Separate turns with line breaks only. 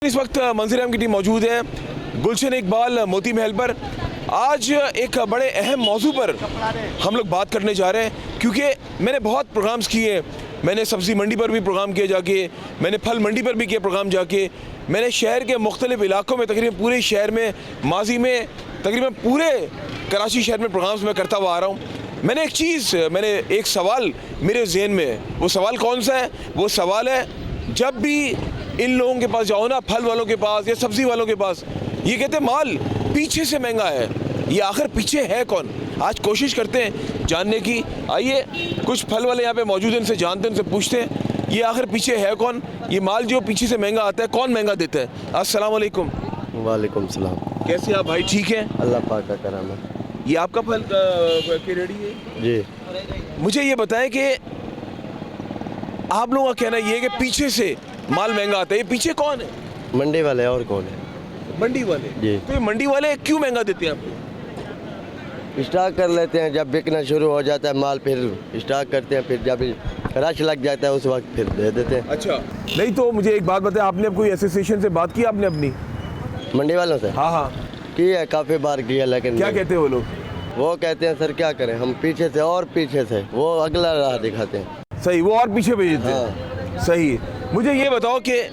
इस वक्त मंजर-ए-आम की टीम मौजूद है गुलशन इकबाल मोती महल पर। आज एक बड़े अहम मौजू पर हम लोग बात करने जा रहे हैं, क्योंकि मैंने बहुत प्रोग्राम्स किए हैं। मैंने सब्ज़ी मंडी पर भी प्रोग्राम किया जाके, मैंने फल मंडी पर भी किया प्रोग्राम जाके, मैंने शहर के मुख्तलिफ इलाकों में तकरीबन पूरे शहर में माजी में तकरीबन पूरे कराची शहर में प्रोग्राम्स मैं करता हुआ आ रहा हूँ। मैंने एक सवाल मेरे जहन में है। वो सवाल कौन सा है? वो सवाल है, जब भी इन लोगों के पास जाओ ना, फल वालों के पास या सब्ज़ी वालों के पास, ये कहते हैं माल पीछे से महंगा है। ये आखिर पीछे है कौन? आज कोशिश करते हैं जानने की। आइए, कुछ फल वाले यहाँ पे मौजूद हैं, इनसे जानते हैं, उनसे पूछते हैं ये आखिर पीछे है कौन। ये माल जो पीछे से महंगा आता है, कौन महंगा देता है? अस्सलाम वालेकुम।
वालेकुम सलाम।
कैसे आप भाई? ठीक है,
अल्लाह पाक का करम है।
ये आपका फल की रेडी है?
जी,
मुझे ये बताएं कि आप लोगों का कहना ये है कि पीछे से माल महंगा आता है। ये पीछे कौन है?
मंडी वाले और कौन है?
मंडी वाले।
जी।
तो ये मंडी वाले क्यों महंगा देते हैं आपको?
स्टॉक कर लेते हैं, जब बिकना शुरू हो जाता है माल फिर स्टॉक करते हैं, फिर जब रश लग जाता है उस वक्त फिर दे देते हैं।
अच्छा, नहीं तो मुझे एक बात बताएं, आपने अब कोई एसोसिएशन से बात की आपने अपनी?
मंडी वालों से
हाँ हाँ।
की है, काफ़ी बार की है, लेकिन
क्या कहते हैं वो लोग?
वो कहते हैं सर क्या करें, हम पीछे से और पीछे से वो अगला राह दिखाते हैं।
सही, वो और पीछे भेज देते हैं। सही। मुझे ये बताओ कि